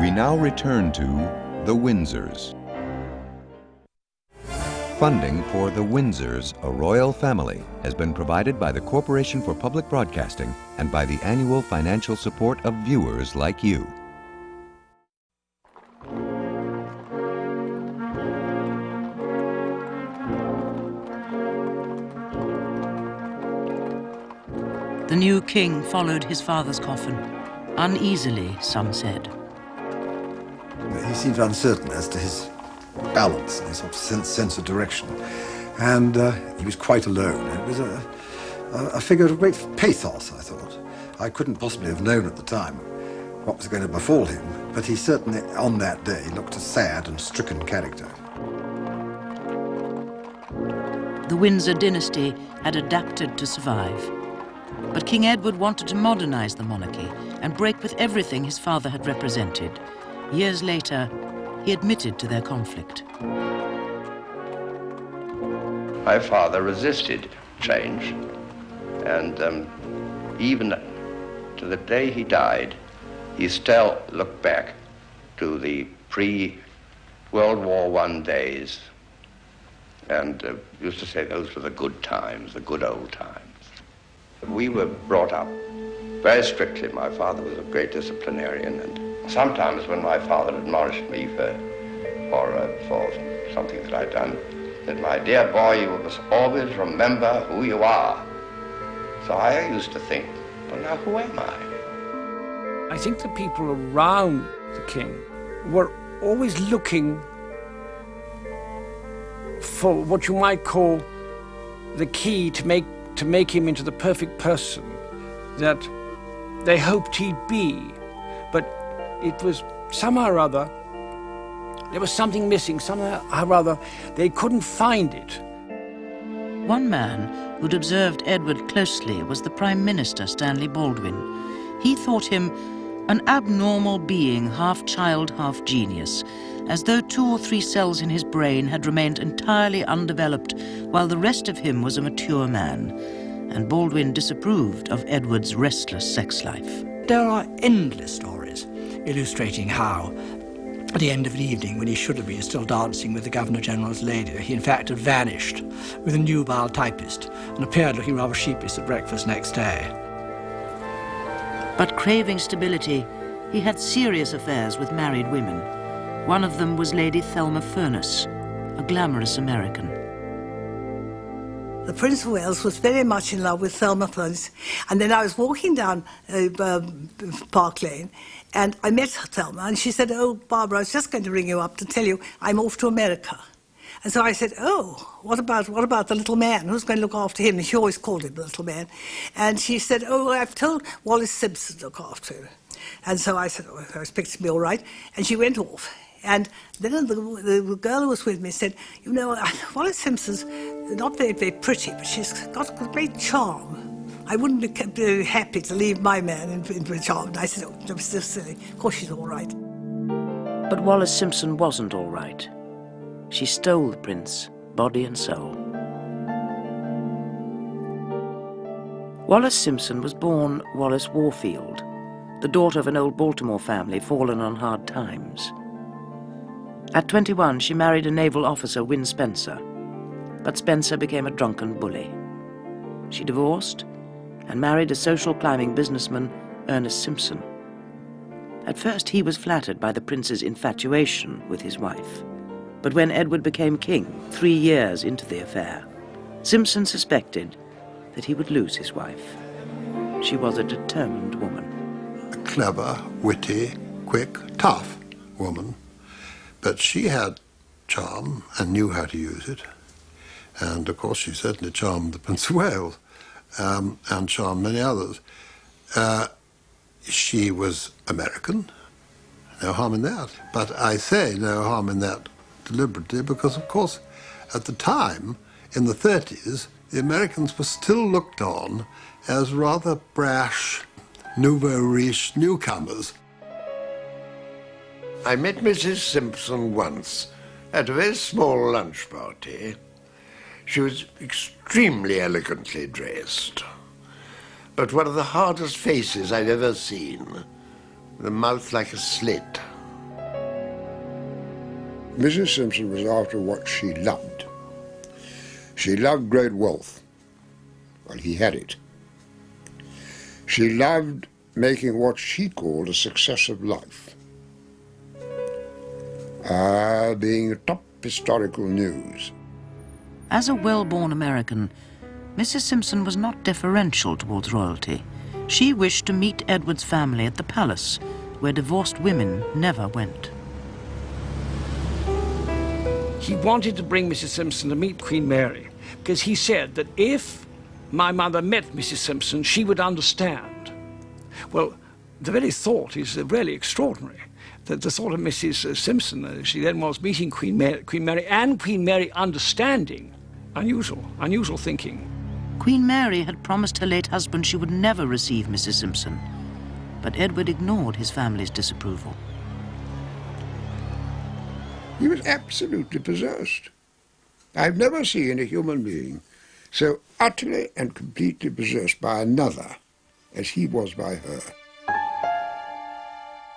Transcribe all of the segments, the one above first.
We now return to the Windsors. Funding for the Windsors, a royal family, has been provided by the Corporation for Public Broadcasting and by the annual financial support of viewers like you. The new king followed his father's coffin. Uneasily, some said. He seemed uncertain as to his balance and his sort of sense of direction. And he was quite alone. It was a figure of great pathos, I thought. I couldn't possibly have known at the time what was going to befall him, but he certainly, on that day, looked a sad and stricken character. The Windsor dynasty had adapted to survive. But King Edward wanted to modernize the monarchy and break with everything his father had represented. Years later, he admitted to their conflict. My father resisted change, and even to the day he died, he still looked back to the pre-World War I days and used to say those were the good times, the good old times. We were brought up very strictly. My father was a great disciplinarian, and sometimes when my father admonished me for something that I'd done, said, "My dear boy, you must always remember who you are." So I used to think, well, now who am I? I think the people around the king were always looking for what you might call the key to make him into the perfect person that they hoped he'd be. But it was somehow or other, there was something missing, somehow or other, they couldn't find it. One man who'd observed Edward closely was the Prime Minister, Stanley Baldwin. He thought him an abnormal being, half child, half genius, as though 2 or 3 cells in his brain had remained entirely undeveloped while the rest of him was a mature man. And Baldwin disapproved of Edward's restless sex life. There are endless stories illustrating how, at the end of the evening, when he should have been still dancing with the Governor-General's lady, he in fact had vanished with a nubile typist and appeared looking rather sheepish at breakfast next day. But craving stability, he had serious affairs with married women. One of them was Lady Thelma Furness, a glamorous American. The Prince of Wales was very much in love with Thelma Furness, and then I was walking down Park Lane, and I met Thelma, and she said, "Oh, Barbara, I was just going to ring you up to tell you I'm off to America." And so I said, "Oh, what about the little man? Who's going to look after him?" And she always called him the little man. And she said, "Oh, I've told Wallace Simpson to look after him." And so I said, "Oh, I expect to be all right." And she went off. And then the girl who was with me said, "You know, Wallace Simpson's not very, very pretty, but she's got a great charm. I wouldn't be very happy to leave my man in charm." And I said, "Oh, I'm still silly. Of course she's all right." But Wallace Simpson wasn't all right. She stole the prince, body and soul. Wallace Simpson was born Wallace Warfield, the daughter of an old Baltimore family fallen on hard times. At 21, she married a naval officer, Win Spencer, but Spencer became a drunken bully. She divorced and married a social climbing businessman, Ernest Simpson. At first, he was flattered by the prince's infatuation with his wife. But when Edward became king, 3 years into the affair, Simpson suspected that he would lose his wife. She was a determined woman. A clever, witty, quick, tough woman. But she had charm and knew how to use it. And of course, she certainly charmed the Prince of Wales and charmed many others. She was American, no harm in that. But I say no harm in that deliberately because, of course, at the time, in the 30s, the Americans were still looked on as rather brash, nouveau riche newcomers. I met Mrs. Simpson once at a very small lunch party. She was extremely elegantly dressed, but one of the hardest faces I've ever seen, the mouth like a slit, Mrs. Simpson was after what she loved. She loved great wealth. Well, he had it. She loved making what she called a success of life. Being top historical news. As a well-born American, Mrs. Simpson was not deferential towards royalty. She wished to meet Edward's family at the palace, where divorced women never went. He wanted to bring Mrs. Simpson to meet Queen Mary, because he said that if my mother met Mrs. Simpson, she would understand. Well, the very thought is really extraordinary, that the thought of Mrs. Simpson, she then was meeting Queen Mary and Queen Mary understanding. Unusual thinking. Queen Mary had promised her late husband she would never receive Mrs. Simpson, but Edward ignored his family's disapproval. He was absolutely possessed. I've never seen a human being so utterly and completely possessed by another as he was by her.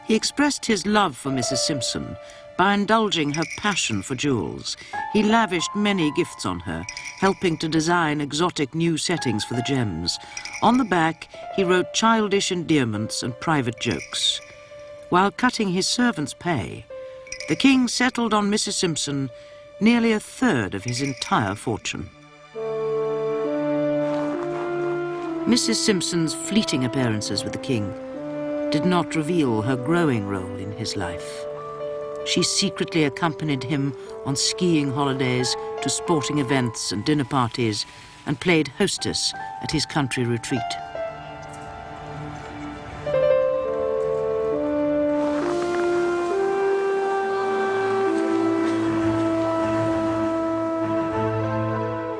He expressed his love for Mrs. Simpson by indulging her passion for jewels. He lavished many gifts on her, helping to design exotic new settings for the gems. On the back, he wrote childish endearments and private jokes. While cutting his servants' pay, the king settled on Mrs. Simpson nearly a third of his entire fortune. Mrs. Simpson's fleeting appearances with the king did not reveal her growing role in his life. She secretly accompanied him on skiing holidays, to sporting events and dinner parties, and played hostess at his country retreat.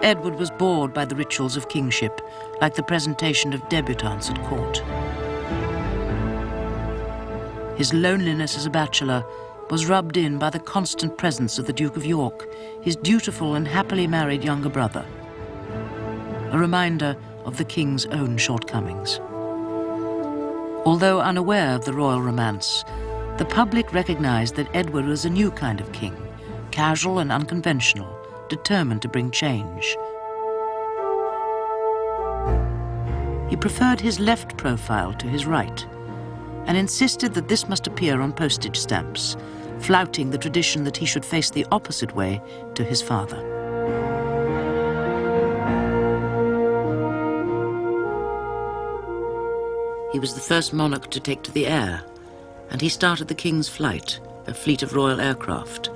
Edward was bored by the rituals of kingship, like the presentation of debutantes at court. His loneliness as a bachelor was rubbed in by the constant presence of the Duke of York, his dutiful and happily married younger brother. A reminder of the king's own shortcomings. Although unaware of the royal romance, the public recognized that Edward was a new kind of king, casual and unconventional, determined to bring change. He preferred his left profile to his right, and insisted that this must appear on postage stamps, flouting the tradition that he should face the opposite way to his father. He was the first monarch to take to the air, and he started the King's Flight, a fleet of royal aircraft.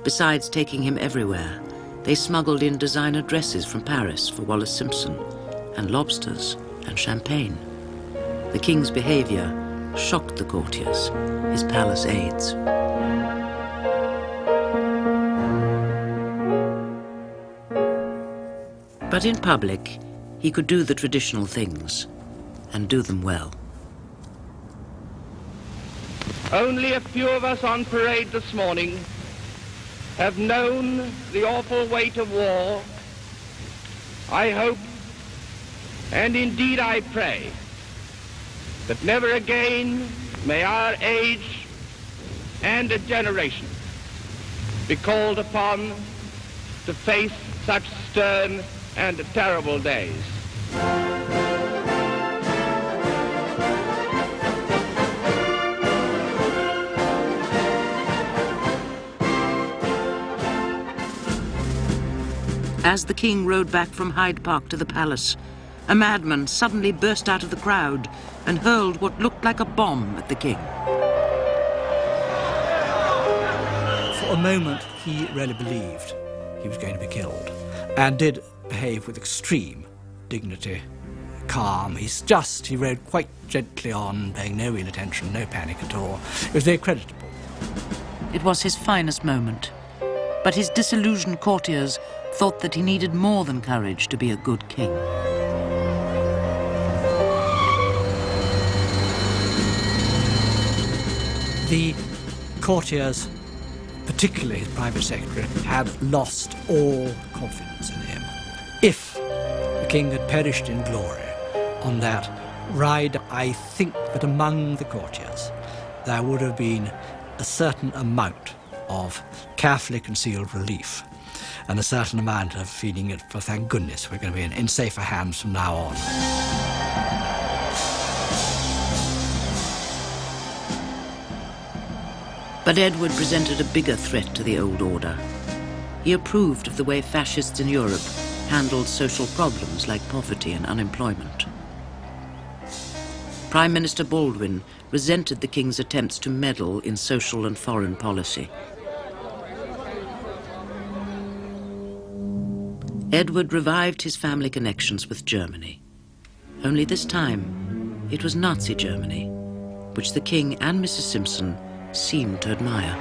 Besides taking him everywhere, they smuggled in designer dresses from Paris for Wallace Simpson, and lobsters and champagne. The king's behavior shocked the courtiers, his palace aides. But in public, he could do the traditional things, and do them well. Only a few of us on parade this morning have known the awful weight of war. I hope, and indeed I pray, that never again may our age and a generation be called upon to face such stern and terrible days. As the king rode back from Hyde Park to the palace, a madman suddenly burst out of the crowd and hurled what looked like a bomb at the king. For a moment, he really believed he was going to be killed, and did behave with extreme dignity, calm. He rode quite gently on, paying no real attention, no panic at all. It was very creditable. It was his finest moment, but his disillusioned courtiers thought that he needed more than courage to be a good king. The courtiers, particularly his private secretary, had lost all confidence in him. If the king had perished in glory on that ride, I think that among the courtiers there would have been a certain amount of carefully concealed relief and a certain amount of feeling it, for thank goodness, we're going to be in safer hands from now on. But Edward presented a bigger threat to the old order. He approved of the way fascists in Europe handled social problems like poverty and unemployment. Prime Minister Baldwin resented the king's attempts to meddle in social and foreign policy. Edward revived his family connections with Germany. Only this time, it was Nazi Germany, which the king and Mrs. Simpson seemed to admire.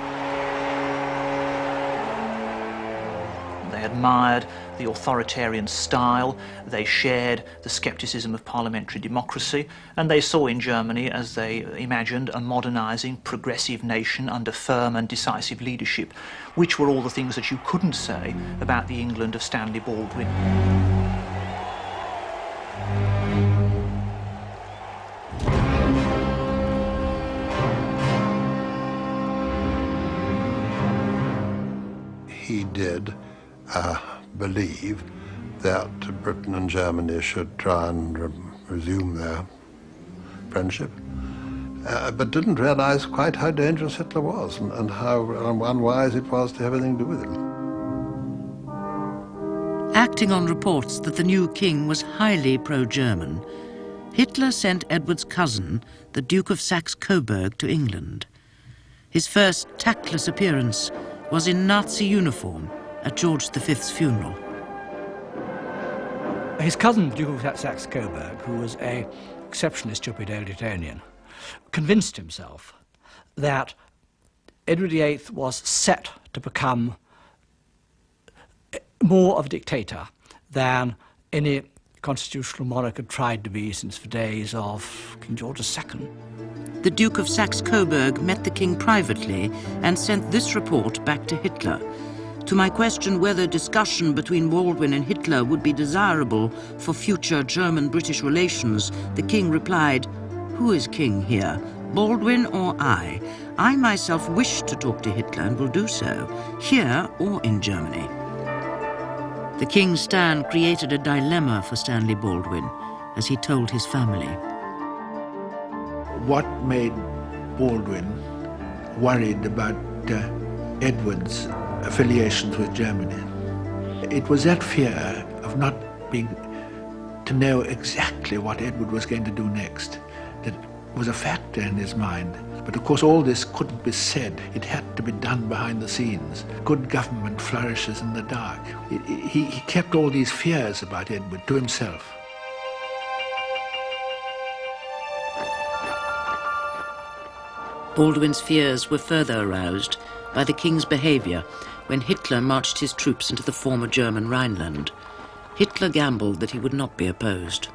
They admired the authoritarian style, they shared the scepticism of parliamentary democracy, and they saw in Germany, as they imagined, a modernizing, progressive nation under firm and decisive leadership, which were all the things that you couldn't say about the England of Stanley Baldwin. He did believe that Britain and Germany should try and resume their friendship, but didn't realize quite how dangerous Hitler was and how unwise it was to have anything to do with him. Acting on reports that the new king was highly pro-German, Hitler sent Edward's cousin, the Duke of Saxe-Coburg, to England. His first tactless appearance was in Nazi uniform at George V's funeral. His cousin, Duke of Saxe-Coburg, who was an exceptionally stupid old Etonian, convinced himself that Edward VIII was set to become more of a dictator than any constitutional monarch had tried to be since the days of King George II. The Duke of Saxe-Coburg met the king privately and sent this report back to Hitler. To my question whether discussion between Baldwin and Hitler would be desirable for future German-British relations, the king replied, "Who is king here, Baldwin or I? I myself wish to talk to Hitler and will do so, here or in Germany." The king's stand created a dilemma for Stanley Baldwin, as he told his family. What made Baldwin worried about Edward's affiliations with Germany? It was that fear of not being to know exactly what Edward was going to do next that was a factor in his mind. But of course all this couldn't be said. It had to be done behind the scenes. Good government flourishes in the dark. He kept all these fears about Edward to himself. Baldwin's fears were further aroused by the king's behavior when Hitler marched his troops into the former German Rhineland. Hitler gambled that he would not be opposed.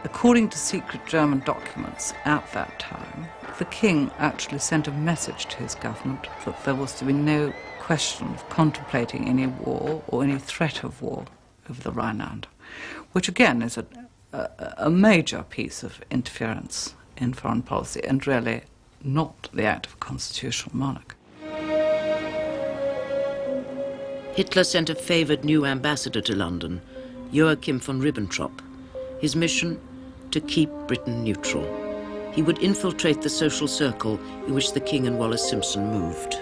According to secret German documents at that time, the king actually sent a message to his government that there was to be no question of contemplating any war or any threat of war over the Rhineland, which again is a major piece of interference in foreign policy and really not the act of a constitutional monarch. Hitler sent a favoured new ambassador to London, Joachim von Ribbentrop. His mission? To keep Britain neutral. He would infiltrate the social circle in which the King and Wallis Simpson moved.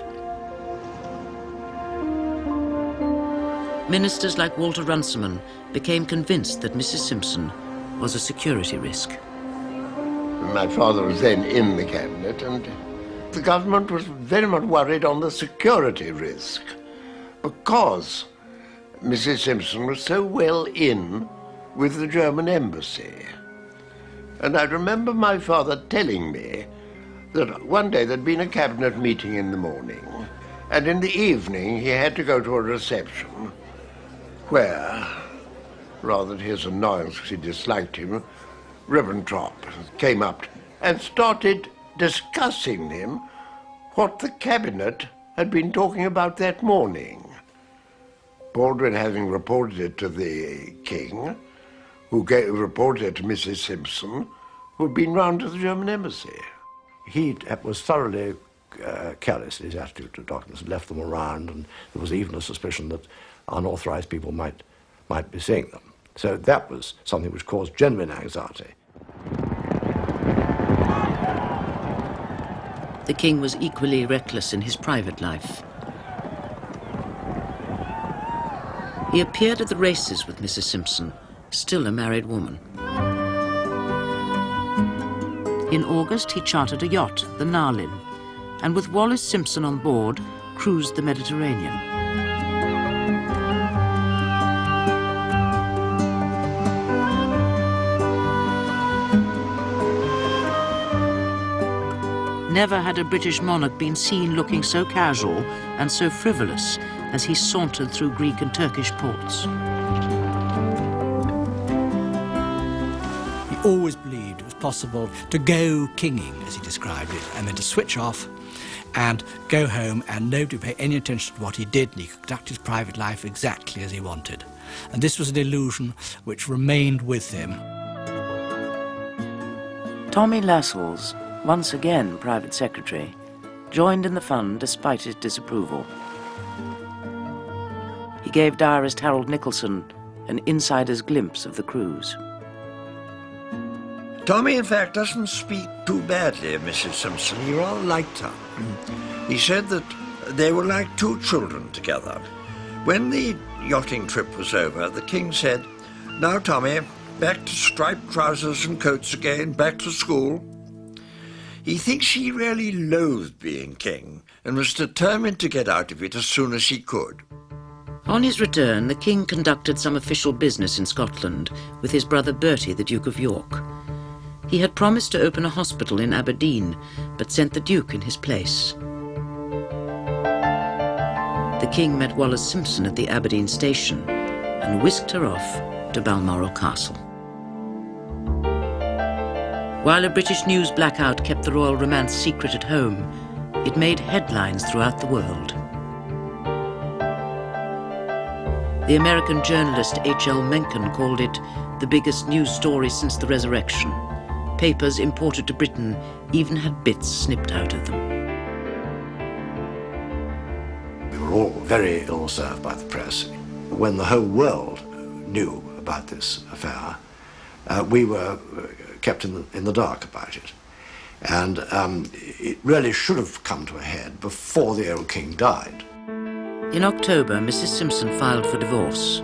Ministers like Walter Runciman became convinced that Mrs. Simpson was a security risk. My father was then in the cabinet, and the government was very much worried on the security risk because Mrs. Simpson was so well in with the German embassy. And I remember my father telling me that one day there'd been a cabinet meeting in the morning, and in the evening he had to go to a reception where, rather to his annoyance because he disliked him, Ribbentrop came up and started discussing with him what the cabinet had been talking about that morning. Baldwin having reported it to the king, who reported it to Mrs. Simpson, who had been round to the German embassy. He was thoroughly careless in his attitude to documents and left them around, and there was even a suspicion that unauthorized people might be seeing them. So that was something which caused genuine anxiety. The king was equally reckless in his private life. He appeared at the races with Mrs. Simpson, still a married woman. In August, he chartered a yacht, the Narlin, and with Wallis Simpson on board, cruised the Mediterranean. Never had a British monarch been seen looking so casual and so frivolous as he sauntered through Greek and Turkish ports. He always believed it was possible to go kinging, as he described it, and then to switch off and go home and nobody pay any attention to what he did, and he could conduct his private life exactly as he wanted. And this was an illusion which remained with him. Tommy Lascelles, once again private secretary, joined in the fun despite his disapproval. He gave diarist Harold Nicholson an insider's glimpse of the cruise. Tommy, in fact, doesn't speak too badly of Mrs. Simpson. He rather liked her. He said that they were like two children together. When the yachting trip was over, the king said, "Now, Tommy, back to striped trousers and coats again, back to school." He thinks he really loathed being king and was determined to get out of it as soon as he could. On his return, the king conducted some official business in Scotland with his brother Bertie, the Duke of York. He had promised to open a hospital in Aberdeen, but sent the Duke in his place. The king met Wallis Simpson at the Aberdeen station and whisked her off to Balmoral Castle. While a British news blackout kept the royal romance secret at home, it made headlines throughout the world. The American journalist H.L. Mencken called it the biggest news story since the resurrection. Papers imported to Britain even had bits snipped out of them. We were all very ill-served by the press. When the whole world knew about this affair, we were kept in the dark about it. And it really should have come to a head before the old king died. In October, Mrs. Simpson filed for divorce.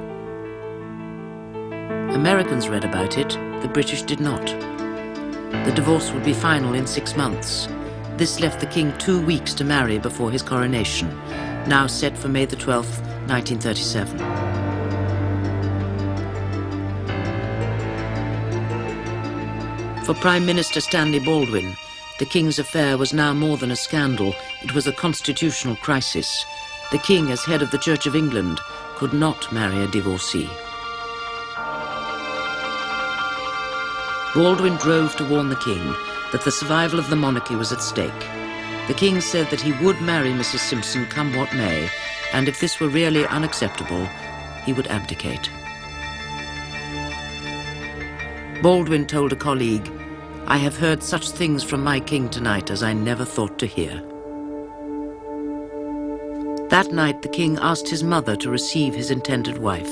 Americans read about it, the British did not. The divorce would be final in 6 months. This left the king 2 weeks to marry before his coronation, now set for May the 12th, 1937. For Prime Minister Stanley Baldwin, the king's affair was now more than a scandal, it was a constitutional crisis. The king, as head of the Church of England, could not marry a divorcee. Baldwin drove to warn the king that the survival of the monarchy was at stake. The king said that he would marry Mrs. Simpson come what may, and if this were really unacceptable, he would abdicate. Baldwin told a colleague, "I have heard such things from my king tonight as I never thought to hear." That night, the king asked his mother to receive his intended wife.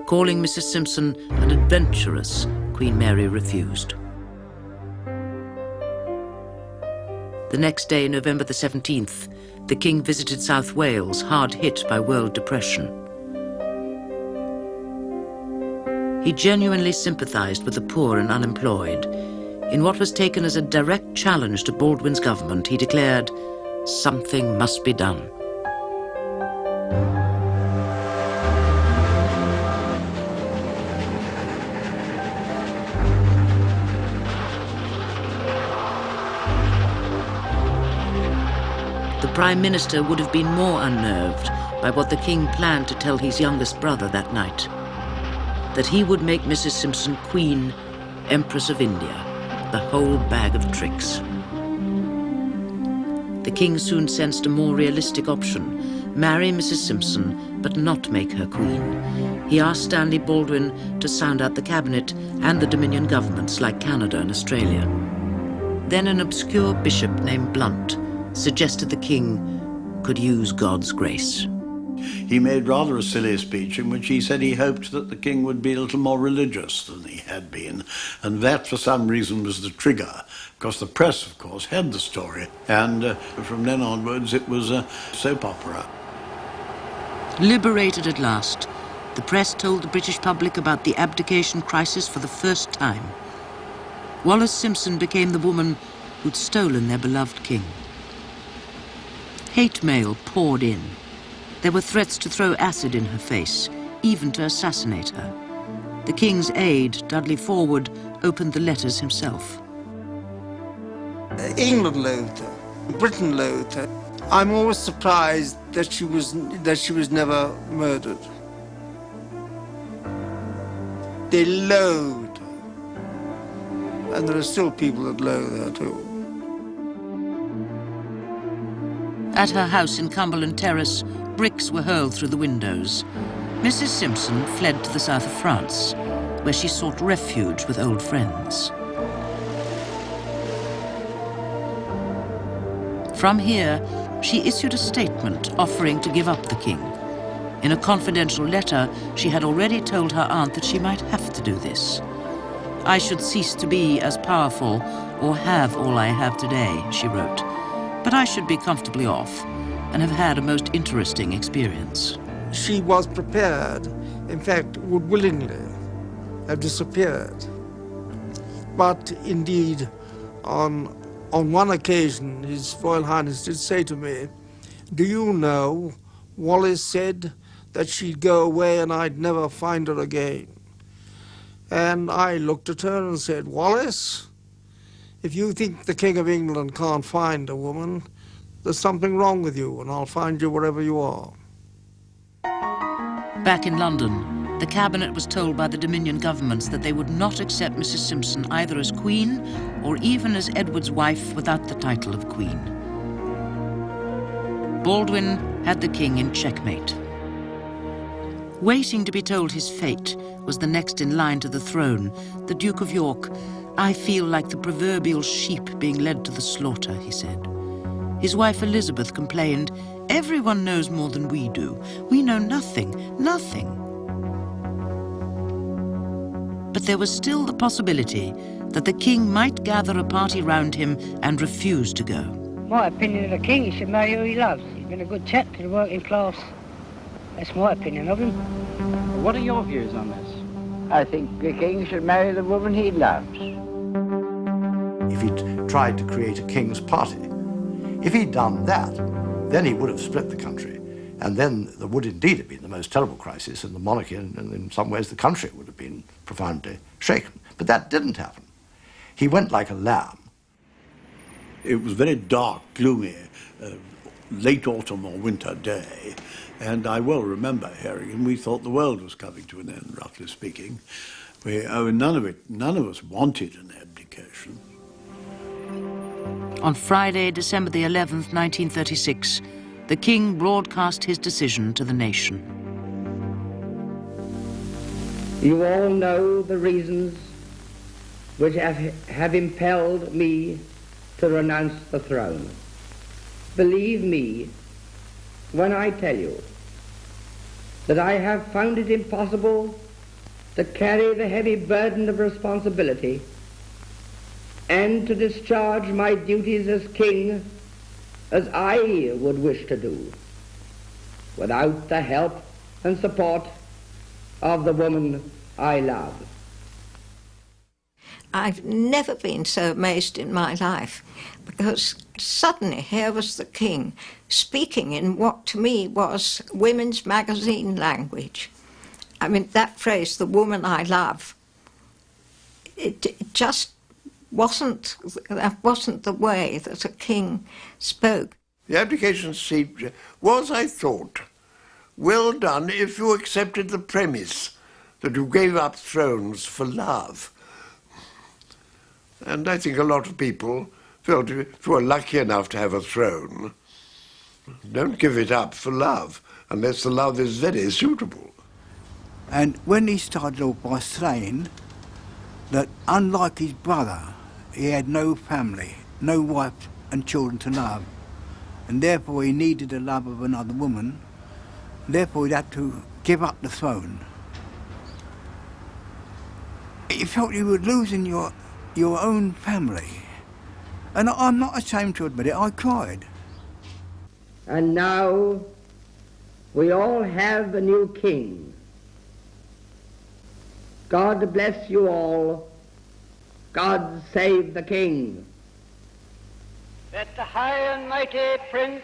Calling Mrs. Simpson an adventuress, Queen Mary refused. The next day, November the 17th, the king visited South Wales, hard hit by world depression. He genuinely sympathized with the poor and unemployed. In what was taken as a direct challenge to Baldwin's government, he declared, "Something must be done." The Prime Minister would have been more unnerved by what the king planned to tell his youngest brother that night. That he would make Mrs. Simpson Queen, Empress of India, the whole bag of tricks. The king soon sensed a more realistic option, marry Mrs. Simpson, but not make her queen. He asked Stanley Baldwin to sound out the cabinet and the Dominion governments like Canada and Australia. Then an obscure bishop named Blunt suggested the king could use God's grace. He made rather a silly speech in which he said he hoped that the king would be a little more religious than he had been, and that for some reason was the trigger, because the press, of course, had the story, and from then onwards it was a soap opera. Liberated at last, the press told the British public about the abdication crisis for the first time. Wallis Simpson became the woman who'd stolen their beloved king. Hate mail poured in. There were threats to throw acid in her face, even to assassinate her. The king's aide, Dudley Forward, opened the letters himself. England loathed her. Britain loathed her. I'm always surprised that she was never murdered. They loathed her. And there are still people that loathe her too. At her house in Cumberland Terrace, bricks were hurled through the windows. Mrs. Simpson fled to the south of France, where she sought refuge with old friends. From here, she issued a statement offering to give up the king. In a confidential letter, she had already told her aunt that she might have to do this. "I should cease to be as powerful or have all I have today," she wrote, "but I should be comfortably off and have had a most interesting experience." She was prepared, in fact, would willingly have disappeared. But indeed, on one occasion, His Royal Highness did say to me, "Do you know, Wallis said that she'd go away and I'd never find her again." And I looked at her and said, "Wallis, if you think the King of England can't find a woman, there's something wrong with you, and I'll find you wherever you are." Back in London, the cabinet was told by the Dominion governments that they would not accept Mrs. Simpson either as Queen or even as Edward's wife without the title of Queen. Baldwin had the king in checkmate. Waiting to be told his fate was the next in line to the throne, the Duke of York. "I feel like the proverbial sheep being led to the slaughter," he said. His wife Elizabeth complained, "Everyone knows more than we do. We know nothing, nothing." But there was still the possibility that the king might gather a party round him and refuse to go. My opinion of the king, he should marry who he loves. He's been a good chap to the working class. That's my opinion of him. What are your views on this? I think the king should marry the woman he loves. If he'd tried to create a king's party, if he'd done that, then he would have split the country. And then there would indeed have been the most terrible crisis, and the monarchy, and in some ways the country would have been profoundly shaken. But that didn't happen. He went like a lamb. It was very dark, gloomy, late autumn or winter day, and I well remember hearing him. We thought the world was coming to an end, roughly speaking. None of us wanted an abdication. On Friday, December the 11th, 1936, the king broadcast his decision to the nation. You all know the reasons which have impelled me to renounce the throne. Believe me when I tell you that I have found it impossible to carry the heavy burden of responsibility and to discharge my duties as king as I would wish to do without the help and support of the woman I love. I've never been so amazed in my life, because suddenly here was the king speaking in what to me was women's magazine language. I mean, that phrase, the woman I love, it just wasn't the way that a king spoke. The abdication speech was, I thought, well done if you accepted the premise that you gave up thrones for love. And I think a lot of people felt if you were lucky enough to have a throne, don't give it up for love, unless the love is very suitable. And when he started off by saying that, unlike his brother, he had no family, no wife and children to love, and therefore he needed the love of another woman. Therefore he'd had to give up the throne. You felt you were losing your own family. And I'm not ashamed to admit it, I cried. And now we all have a new king. God bless you all. God save the king. That the high and mighty Prince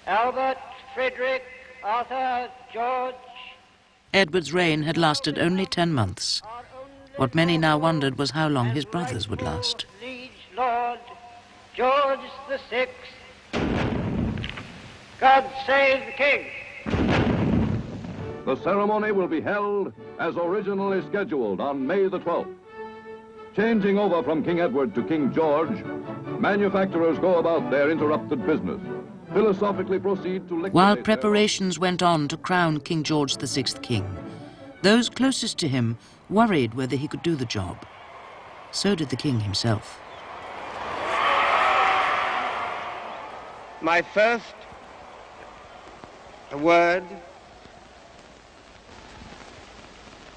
Albert, Frederick, Arthur, George. Edward's reign had lasted only 10 months. What many now wondered was how long his brothers would last. Liege Lord George VI. God save the king. The ceremony will be held as originally scheduled on May the 12th. Changing over from King Edward to King George, manufacturers go about their interrupted business, philosophically proceed to liquidate. While preparations went on to crown King George VI king, those closest to him worried whether he could do the job. So did the king himself. My first word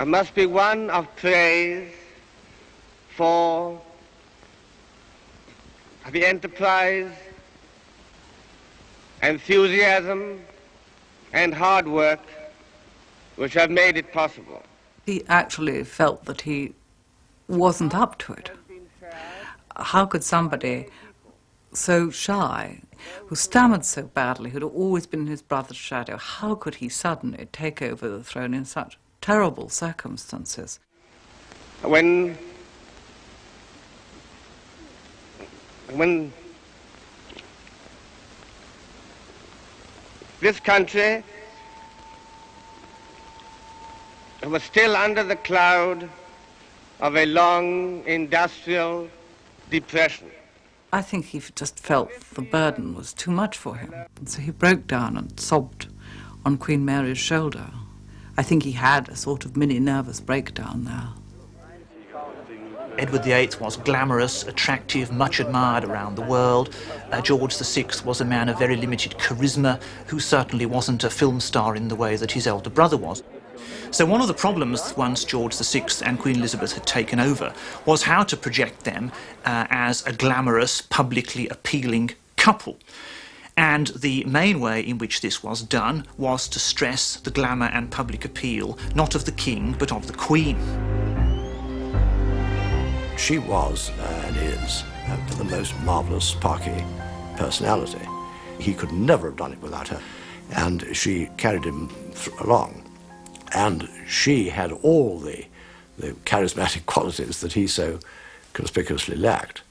must be one of praise for the enterprise, enthusiasm, and hard work which have made it possible. He actually felt that he wasn't up to it. How could somebody so shy, who stammered so badly, who'd always been in his brother's shadow, how could he suddenly take over the throne in such terrible circumstances? When this country was still under the cloud of a long industrial depression. I think he just felt the burden was too much for him. And so he broke down and sobbed on Queen Mary's shoulder. I think he had a sort of mini nervous breakdown there. Edward VIII was glamorous, attractive, much admired around the world. George VI was a man of very limited charisma, who certainly wasn't a film star in the way that his elder brother was. So one of the problems once George VI and Queen Elizabeth had taken over was how to project them as a glamorous, publicly appealing couple. And the main way in which this was done was to stress the glamour and public appeal, not of the king, but of the Queen. She was, and is, the most marvellous, sparky personality. He could never have done it without her. And she carried him along. And she had all the charismatic qualities that he so conspicuously lacked.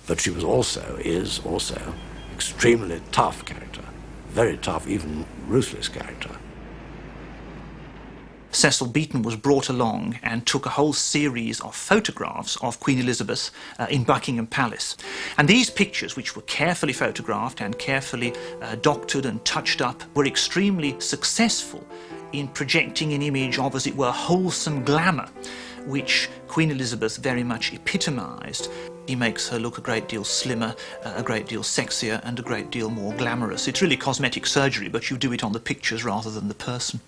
But she was is also, extremely tough character. Very tough, even ruthless character. Cecil Beaton was brought along and took a whole series of photographs of Queen Elizabeth in Buckingham Palace. And these pictures, which were carefully photographed and carefully doctored and touched up, were extremely successful in projecting an image of, as it were, wholesome glamour, which Queen Elizabeth very much epitomised. He makes her look a great deal slimmer, a great deal sexier, and a great deal more glamorous. It's really cosmetic surgery, but you do it on the pictures rather than the person.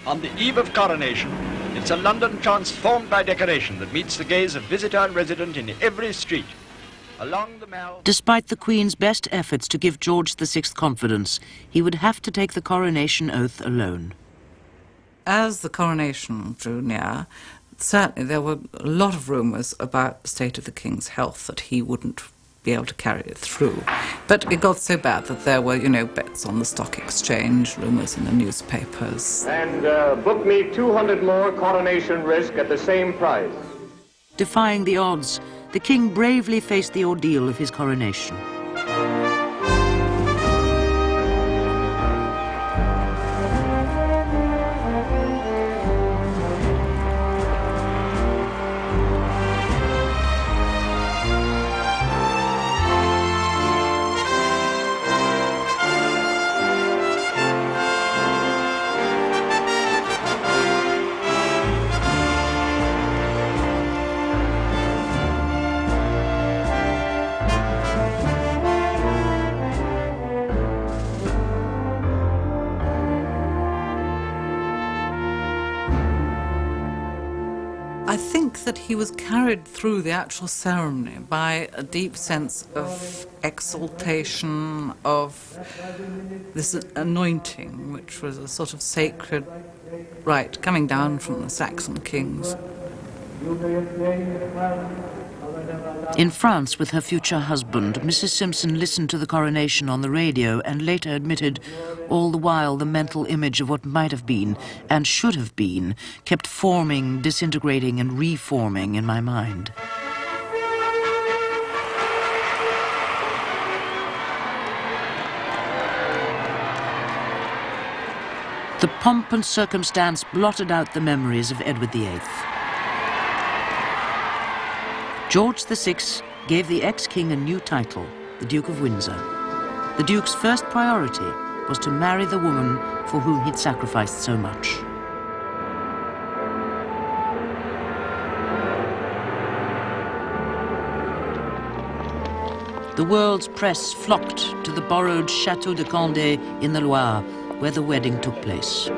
On the eve of coronation, it's a London transformed by decoration that meets the gaze of visitor and resident in every street. Along the Mall. Despite the Queen's best efforts to give George VI confidence, he would have to take the coronation oath alone. As the coronation drew near, certainly there were a lot of rumours about the state of the King's health, that he wouldn't be able to carry it through. But it got so bad that there were, bets on the stock exchange, rumours in the newspapers. And book me 200 more coronation risk at the same price. Defying the odds, the King bravely faced the ordeal of his coronation. that he was carried through the actual ceremony by a deep sense of exaltation, of this anointing, which was a sort of sacred rite coming down from the Saxon kings. In France, with her future husband, Mrs. Simpson listened to the coronation on the radio and later admitted all the while the mental image of what might have been and should have been kept forming, disintegrating and reforming in my mind. The pomp and circumstance blotted out the memories of Edward VIII. George VI gave the ex-king a new title, the Duke of Windsor. The Duke's first priority was to marry the woman for whom he'd sacrificed so much. The world's press flocked to the borrowed Château de Condé in the Loire, where the wedding took place.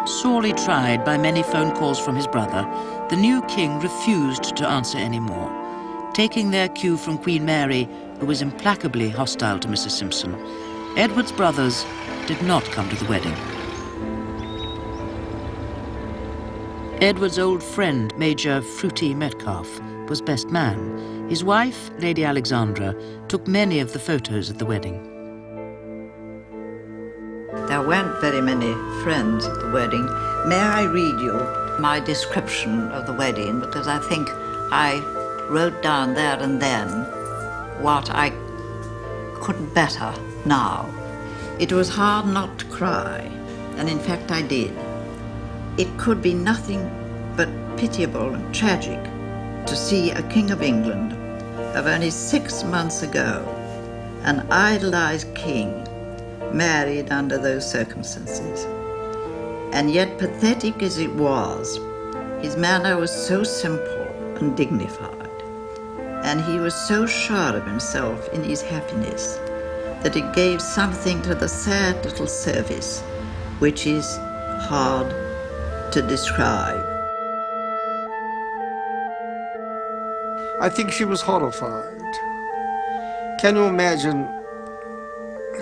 Sorely tried by many phone calls from his brother, the new king refused to answer any more, taking their cue from Queen Mary, who was implacably hostile to Mrs. Simpson. Edward's brothers did not come to the wedding. Edward's old friend, Major Fruity Metcalfe, was best man. His wife, Lady Alexandra, took many of the photos at the wedding. There weren't very many friends at the wedding. May I read you my description of the wedding, because I think I wrote down there and then what I could better now. It was hard not to cry, and in fact I did. It could be nothing but pitiable and tragic to see a King of England of only 6 months ago, an idolized king, married under those circumstances. And yet, pathetic as it was, his manner was so simple and dignified, and he was so sure of himself in his happiness that it gave something to the sad little service which is hard to describe. I think she was horrified. Can you imagine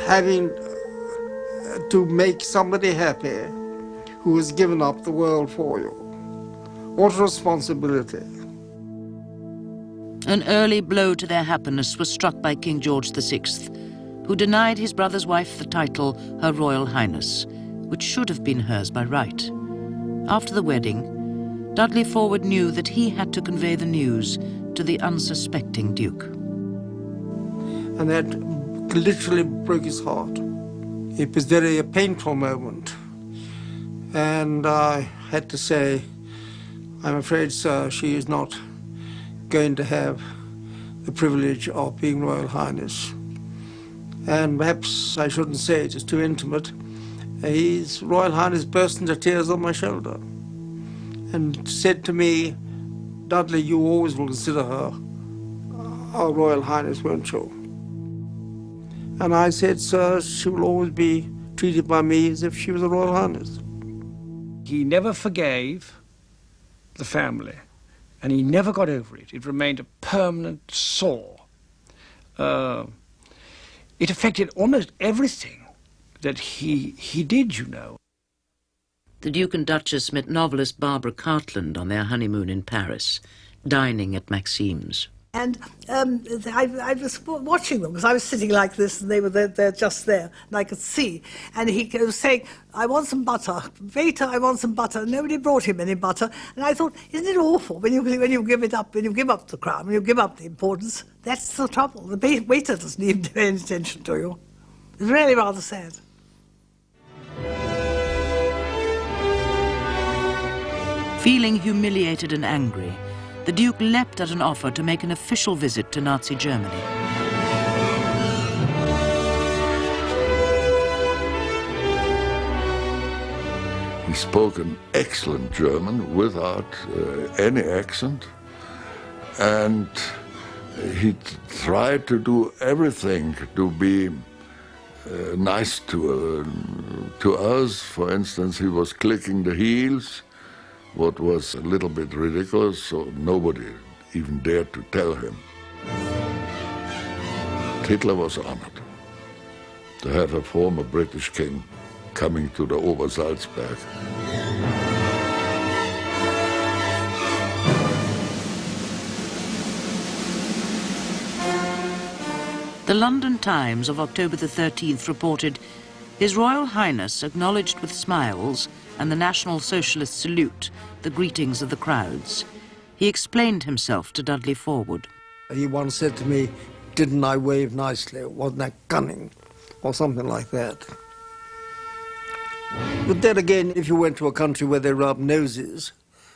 having to make somebody happy who has given up the world for you? What a responsibility. An early blow to their happiness was struck by King George VI, who denied his brother's wife the title Her Royal Highness, which should have been hers by right. After the wedding, Dudley Forward knew that he had to convey the news to the unsuspecting Duke. And that literally broke his heart. It was very a painful moment. And I had to say, I'm afraid, sir, she is not going to have the privilege of being Royal Highness. And perhaps I shouldn't say it, it's too intimate. His Royal Highness burst into tears on my shoulder and said to me, Dudley, you always will consider her our Royal Highness, won't you? And I said, sir, she will always be treated by me as if she was a Royal Highness. He never forgave the family, and he never got over it. It remained a permanent sore. It affected almost everything that he did, you know. The Duke and Duchess met novelist Barbara Cartland on their honeymoon in Paris, dining at Maxime's. And I was watching them because I was sitting like this and they were they're just there and I could see. And he was saying, I want some butter. Waiter, I want some butter. Nobody brought him any butter. And I thought, isn't it awful when you give it up, when you give up the crown, when you give up the importance? That's the trouble. The waiter doesn't even pay any attention to you. It's really rather sad. Feeling humiliated and angry, the Duke leapt at an offer to make an official visit to Nazi Germany. He spoke an excellent German without any accent, and he tried to do everything to be nice to us. For instance, he was clicking the heels what was a little bit ridiculous, so nobody even dared to tell him. Hitler was honored to have a former British king coming to the Obersalzberg. The London Times of October the 13th reported, His Royal Highness acknowledged with smiles and the National Socialist salute the greetings of the crowds. He explained himself to Dudley Forward. He once said to me, "Didn't I wave nicely? Wasn't that cunning?" Or something like that. But then again, if you went to a country where they rub noses,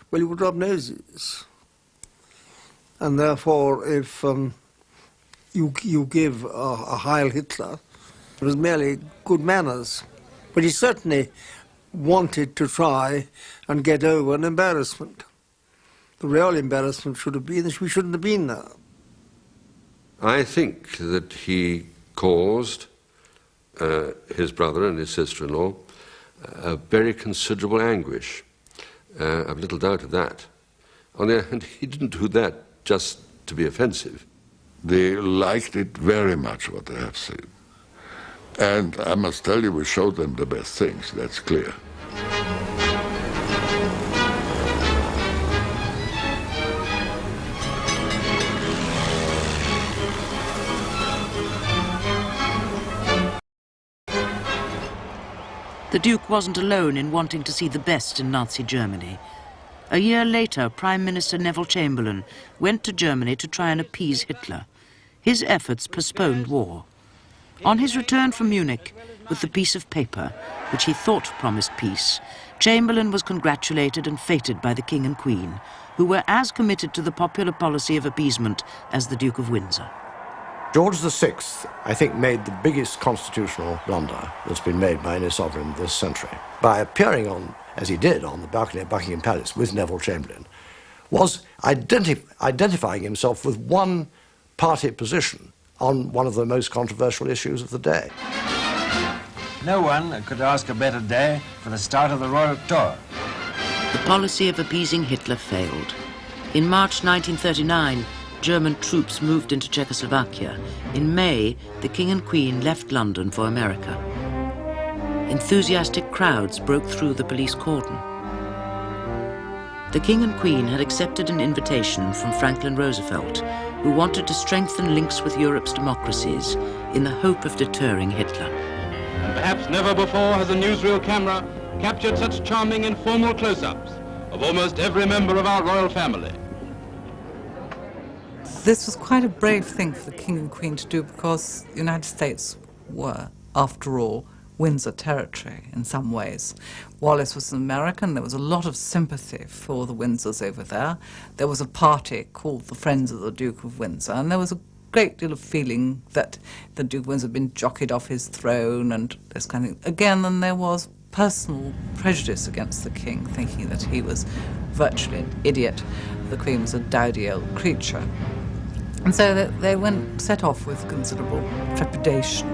well, you would rub noses. And therefore, if you give a Heil Hitler, it was merely good manners. But he certainly wanted to try and get over an embarrassment. The real embarrassment should have been that we shouldn't have been there. I think that he caused his brother and his sister-in-law a very considerable anguish. I've little doubt of that. On the other hand, he didn't do that just to be offensive. They liked it very much, what they have seen. And I must tell you, we showed them the best things, that's clear. The Duke wasn't alone in wanting to see the best in Nazi Germany. A year later, Prime Minister Neville Chamberlain went to Germany to try and appease Hitler. His efforts postponed war. On his return from Munich, with the piece of paper, which he thought promised peace, Chamberlain was congratulated and feted by the King and Queen, who were as committed to the popular policy of appeasement as the Duke of Windsor. George VI, I think, made the biggest constitutional blunder that's been made by any sovereign this century. By appearing on, as he did, on the balcony of Buckingham Palace with Neville Chamberlain, was identifying himself with one party position on one of the most controversial issues of the day. No one could ask a better day for the start of the royal tour. The policy of appeasing Hitler failed. In March 1939, German troops moved into Czechoslovakia. In May, the King and Queen left London for America. Enthusiastic crowds broke through the police cordon. The King and Queen had accepted an invitation from Franklin Roosevelt, who wanted to strengthen links with Europe's democracies in the hope of deterring Hitler. And perhaps never before has a newsreel camera captured such charming informal close-ups of almost every member of our royal family. This was quite a brave thing for the King and Queen to do because the United States were, after all, Windsor territory in some ways. Wallace was an American. There was a lot of sympathy for the Windsors over there. There was a party called the Friends of the Duke of Windsor, and there was a great deal of feeling that the Duke of Windsor had been jockeyed off his throne and this kind of thing. Again, then there was personal prejudice against the king, thinking that he was virtually an idiot. The Queen was a dowdy old creature. And so they set off with considerable trepidation.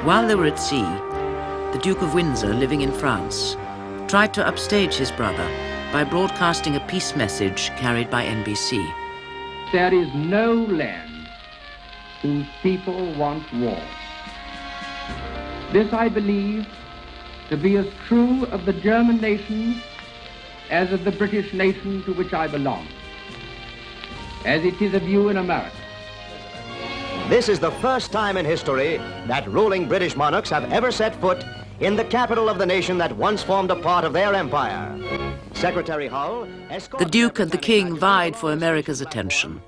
While they were at sea, the Duke of Windsor, living in France, tried to upstage his brother by broadcasting a peace message carried by NBC. There is no land whose people want war. This I believe to be as true of the German nation as of the British nation to which I belong, as it is of you in America. This is the first time in history that ruling British monarchs have ever set foot in the capital of the nation that once formed a part of their empire. Secretary Hull The Duke and the King vied for America's attention.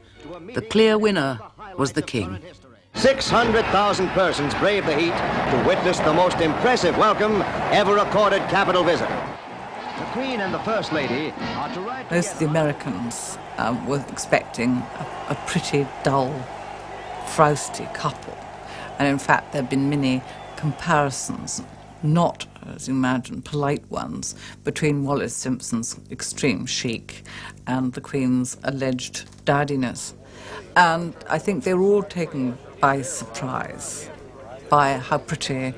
The clear winner was the King. 600,000 persons braved the heat to witness the most impressive welcome ever accorded capital visitor. The Queen and the First Lady are to ride together. Most of the Americans were expecting a pretty dull, frowsty couple. And in fact, there have been many comparisons, not, as you imagine, polite ones, between Wallis Simpson's extreme chic and the Queen's alleged dowdiness. And I think they were all taken by surprise by how pretty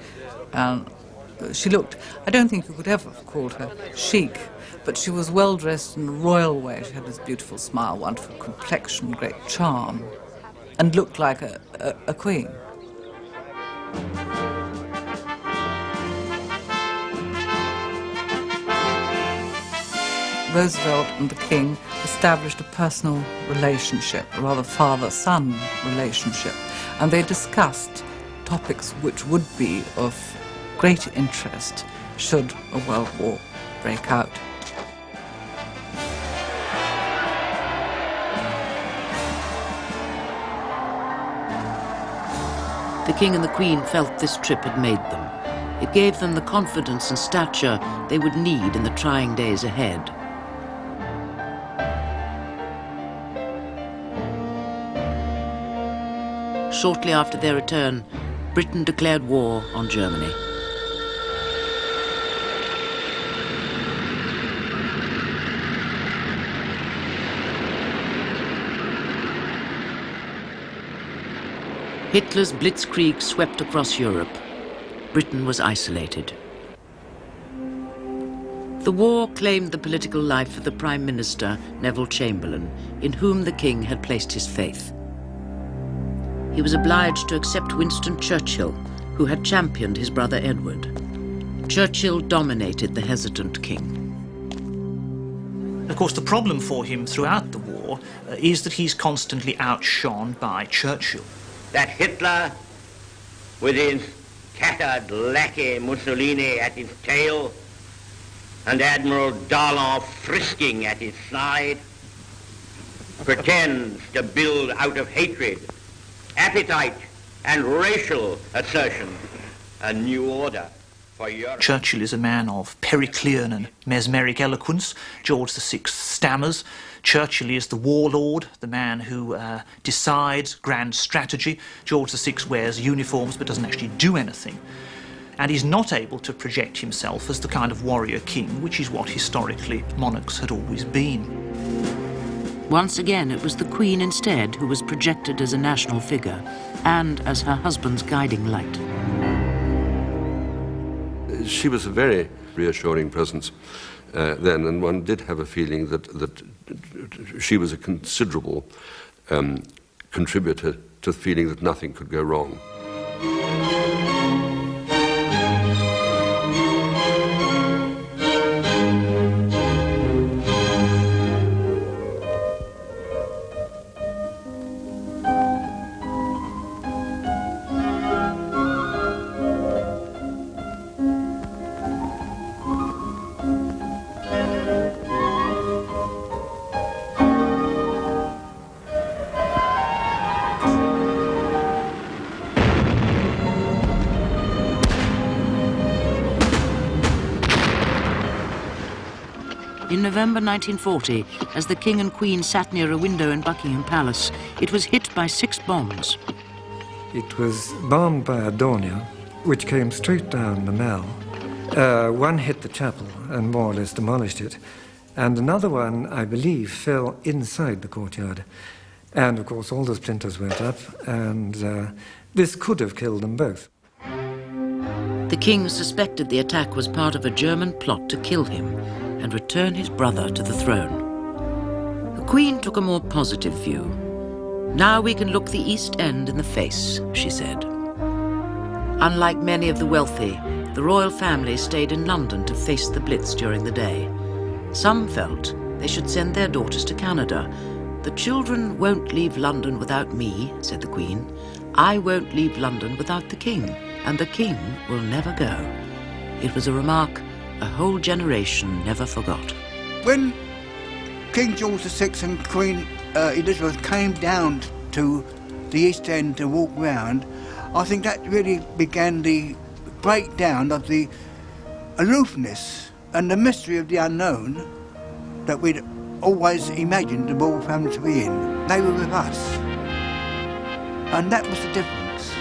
she looked. I don't think you could ever have called her chic, but she was well dressed in a royal way. She had this beautiful smile, wonderful complexion, great charm, and looked like a queen. Roosevelt and the King established a personal relationship, a rather father-son relationship, and they discussed topics which would be of great interest should a world war break out. The King and the Queen felt this trip had made them. It gave them the confidence and stature they would need in the trying days ahead. Shortly after their return, Britain declared war on Germany. Hitler's blitzkrieg swept across Europe. Britain was isolated. The war claimed the political life of the Prime Minister, Neville Chamberlain, in whom the King had placed his faith. He was obliged to accept Winston Churchill, who had championed his brother Edward. Churchill dominated the hesitant King. Of course, the problem for him throughout the war is that he's constantly outshone by Churchill. That Hitler, with his tattered lackey Mussolini at his tail, and Admiral Darlan frisking at his side, pretends to build out of hatred, appetite, and racial assertion a new order for Europe. Churchill is a man of Periclean and mesmeric eloquence. George VI stammers. Churchill is the warlord, the man who decides grand strategy. George VI wears uniforms but doesn't actually do anything. And he's not able to project himself as the kind of warrior king, which is what historically monarchs had always been. Once again, it was the Queen instead who was projected as a national figure and as her husband's guiding light. She was a very reassuring presence then, and one did have a feeling that she was a considerable contributor to the feeling that nothing could go wrong. In November 1940, as the King and Queen sat near a window in Buckingham Palace, it was hit by 6 bombs. It was bombed by a Dornier, which came straight down the Mall. One hit the chapel and more or less demolished it, and another one, I believe, fell inside the courtyard. And of course all the splinters went up, and this could have killed them both. The King suspected the attack was part of a German plot to kill him and return his brother to the throne. The Queen took a more positive view. Now we can look the East End in the face, she said. Unlike many of the wealthy, the royal family stayed in London to face the Blitz during the day. Some felt they should send their daughters to Canada. The children won't leave London without me, said the Queen. I won't leave London without the King, and the King will never go. It was a remark a whole generation never forgot. When King George VI and Queen Elizabeth came down to the East End to walk round, I think that really began the breakdown of the aloofness and the mystery of the unknown that we'd always imagined the royal family to be in. They were with us, and that was the difference.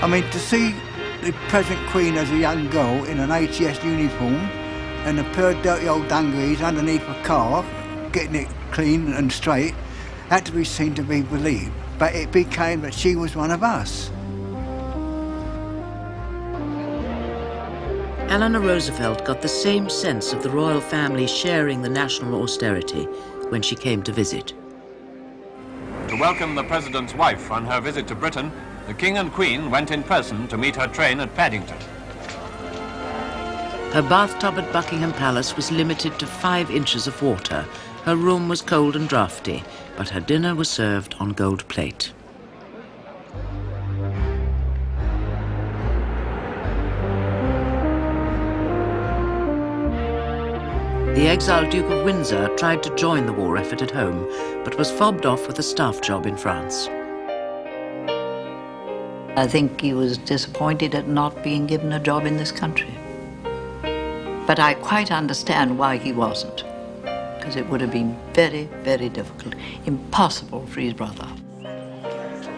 I mean, to see the present Queen as a young girl in an ATS uniform and a pair of dirty old dungarees underneath a car, getting it clean and straight, had to be seen to be believed. but it became that she was one of us. Eleanor Roosevelt got the same sense of the royal family sharing the national austerity when she came to visit. To welcome the President's wife on her visit to Britain, the King and Queen went in person to meet her train at Paddington. Her bathtub at Buckingham Palace was limited to 5 inches of water. Her room was cold and draughty, but her dinner was served on gold plate. The exiled Duke of Windsor tried to join the war effort at home, but was fobbed off with a staff job in France. I think he was disappointed at not being given a job in this country. But I quite understand why he wasn't, because it would have been very, very difficult, impossible for his brother.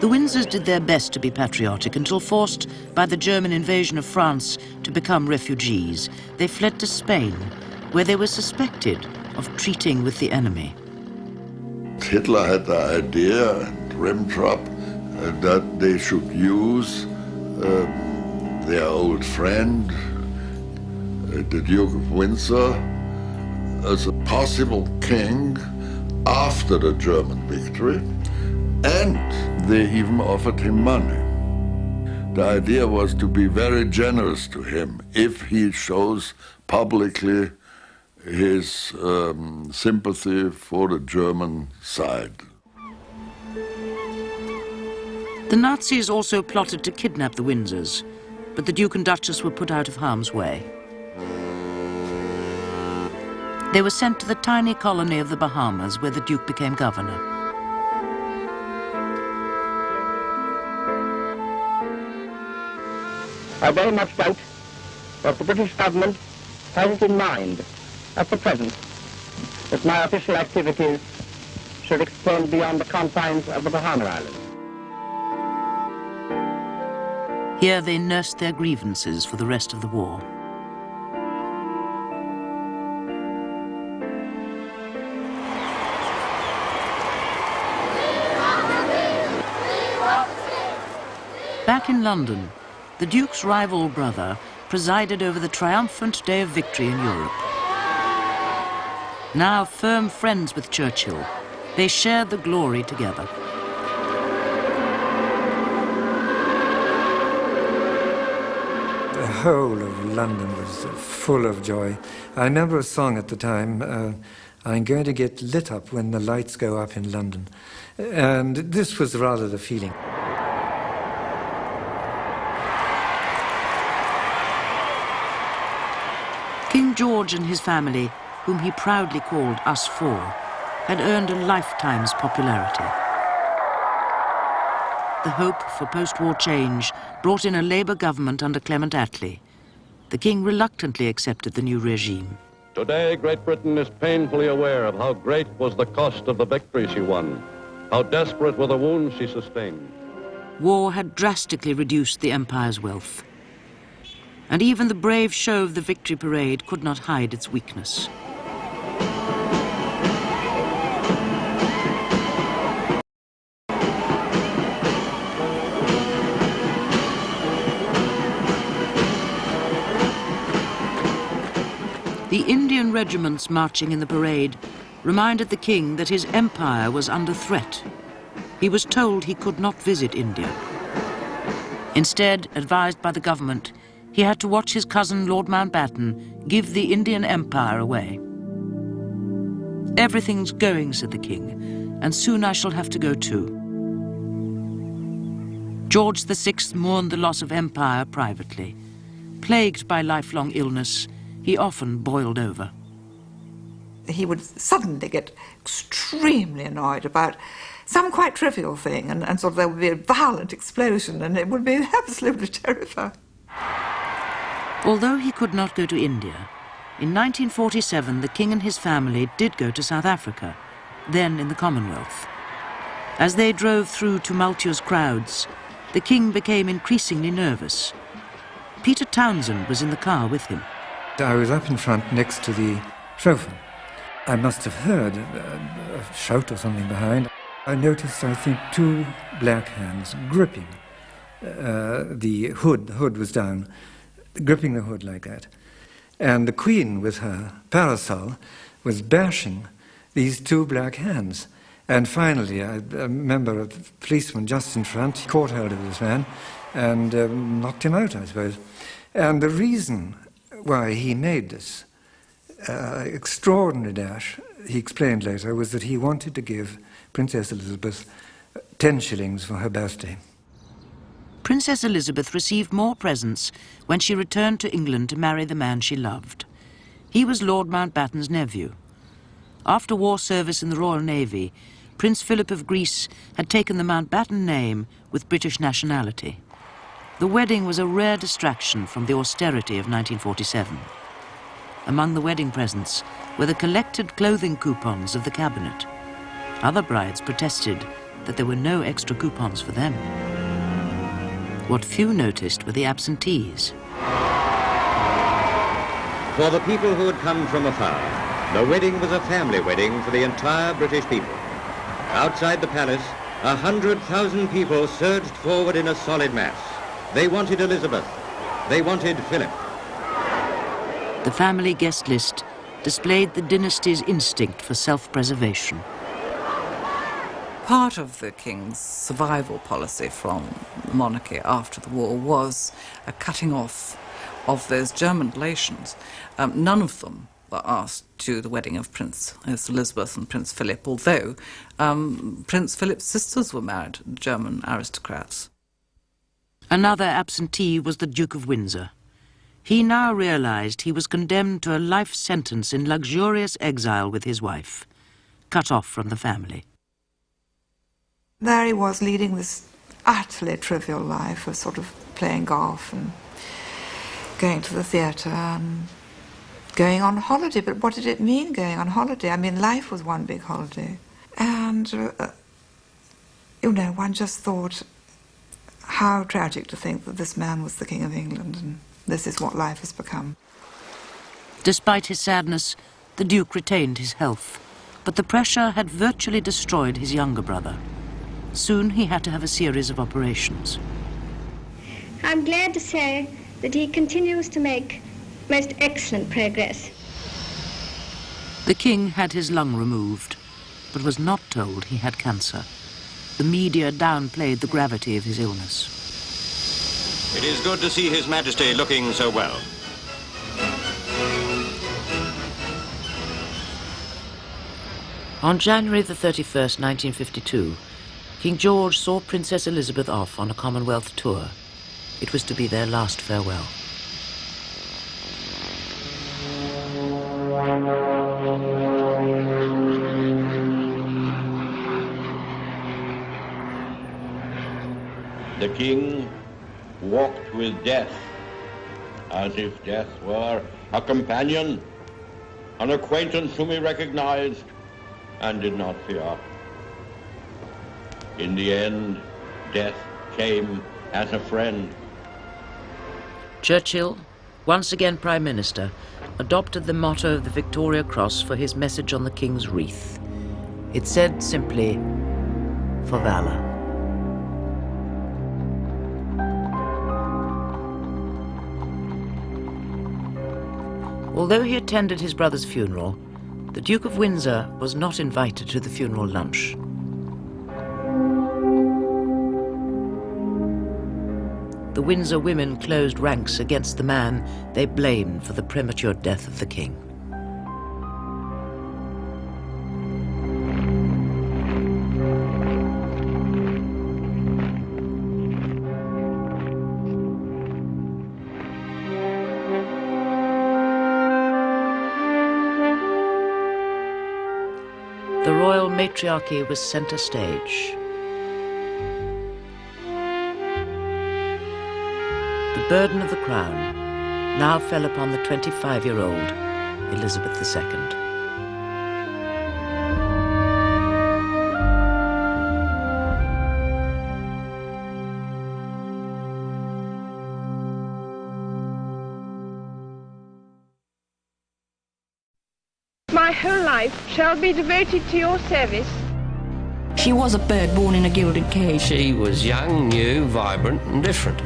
The Windsors did their best to be patriotic until forced by the German invasion of France to become refugees. They fled to Spain, where they were suspected of treating with the enemy. Hitler had the idea, and Ribbentrop, that they should use their old friend, the Duke of Windsor, as a possible king after the German victory, and they even offered him money. The idea was to be very generous to him if he shows publicly his sympathy for the German side. The Nazis also plotted to kidnap the Windsors, but the Duke and Duchess were put out of harm's way. They were sent to the tiny colony of the Bahamas, where the Duke became governor. I very much doubt that the British government has it in mind at the present that my official activities should extend beyond the confines of the Bahama Islands. Here they nursed their grievances for the rest of the war. Back in London, the Duke's rival brother presided over the triumphant day of victory in Europe. Now firm friends with Churchill, they shared the glory together. The whole of London was full of joy. I remember a song at the time, I'm going to get lit up when the lights go up in London. And this was rather the feeling. King George and his family, whom he proudly called Us Four, had earned a lifetime's popularity. The hope for post-war change brought in a Labour government under Clement Attlee. The king reluctantly accepted the new regime. Today, Great Britain is painfully aware of how great was the cost of the victory she won, how desperate were the wounds she sustained. War had drastically reduced the empire's wealth. And even the brave show of the victory parade could not hide its weakness. The Indian regiments marching in the parade reminded the king that his empire was under threat. He was told he could not visit India. Instead, advised by the government, he had to watch his cousin Lord Mountbatten give the Indian Empire away. "Everything's going," said the king, "and soon I shall have to go too." George VI mourned the loss of empire privately. Plagued by lifelong illness, he often boiled over. He would suddenly get extremely annoyed about some quite trivial thing, and sort of there would be a violent explosion, and it would be absolutely terrifying. Although he could not go to India, in 1947 the king and his family did go to South Africa, then in the Commonwealth. As they drove through tumultuous crowds, the king became increasingly nervous. Peter Townsend was in the car with him. I was up in front next to the chauffeur. I must have heard a shout or something behind. I noticed, I think, two black hands gripping the hood. The hood was down, gripping the hood like that. And the Queen, with her parasol, was bashing these two black hands. And finally, a member of the policeman just in front caught hold of this man and knocked him out, I suppose. And the reason why he made this extraordinary dash, he explained later, was that he wanted to give Princess Elizabeth 10 shillings for her birthday. Princess Elizabeth received more presents when she returned to England to marry the man she loved. He was Lord Mountbatten's nephew. After war service in the Royal Navy, Prince Philip of Greece had taken the Mountbatten name with British nationality. The wedding was a rare distraction from the austerity of 1947. Among the wedding presents were the collected clothing coupons of the cabinet. Other brides protested that there were no extra coupons for them. What few noticed were the absentees. For the people who had come from afar, the wedding was a family wedding for the entire British people. Outside the palace, 100,000 people surged forward in a solid mass. They wanted Elizabeth. They wanted Philip. The family guest list displayed the dynasty's instinct for self-preservation. Part of the king's survival policy from the monarchy after the war was a cutting off of those German relations. None of them were asked to the wedding of Princess Elizabeth and Prince Philip, although Prince Philip's sisters were married German aristocrats. Another absentee was the Duke of Windsor. He now realized he was condemned to a life sentence in luxurious exile with his wife, cut off from the family. There he was leading this utterly trivial life of sort of playing golf and going to the theatre and going on holiday. But what did it mean, going on holiday? I mean, life was one big holiday. And, you know, one just thought how tragic to think that this man was the King of England and this is what life has become. Despite his sadness, the Duke retained his health, but the pressure had virtually destroyed his younger brother. Soon he had to have a series of operations. I'm glad to say that he continues to make most excellent progress. The king had his lung removed, but was not told he had cancer. The media downplayed the gravity of his illness. It is good to see His Majesty looking so well. On January the 31st, 1952, King George saw Princess Elizabeth off on a Commonwealth tour. It was to be their last farewell. The king walked with death as if death were a companion, an acquaintance whom he recognized and did not fear. In the end, death came as a friend. Churchill, once again Prime Minister, adopted the motto of the Victoria Cross for his message on the King's wreath. It said simply, "For valor." Although he attended his brother's funeral, the Duke of Windsor was not invited to the funeral lunch. The Windsor women closed ranks against the man they blamed for the premature death of the king. The royal matriarchy was center stage. The burden of the crown now fell upon the 25-year-old Elizabeth II. My whole life shall be devoted to your service. She was a bird born in a gilded cage. She was young, new, vibrant and different.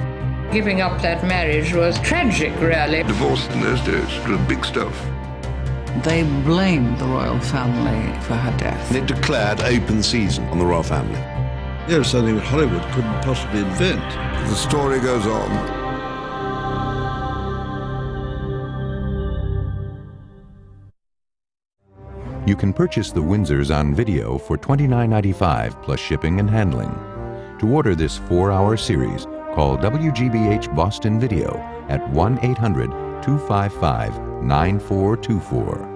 Giving up that marriage was tragic, really. Divorce in those days was big stuff. They blamed the royal family for her death. They declared open season on the royal family. Here's something that Hollywood couldn't possibly invent. The story goes on. You can purchase the Windsors on video for $29.95 plus shipping and handling. To order this 4-hour series, call WGBH Boston Video at 1-800-255-9424.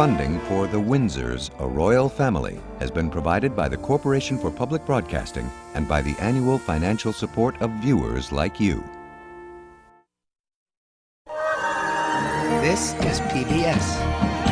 Funding for The Windsors, a royal family, has been provided by the Corporation for Public Broadcasting and by the annual financial support of viewers like you. This is PBS.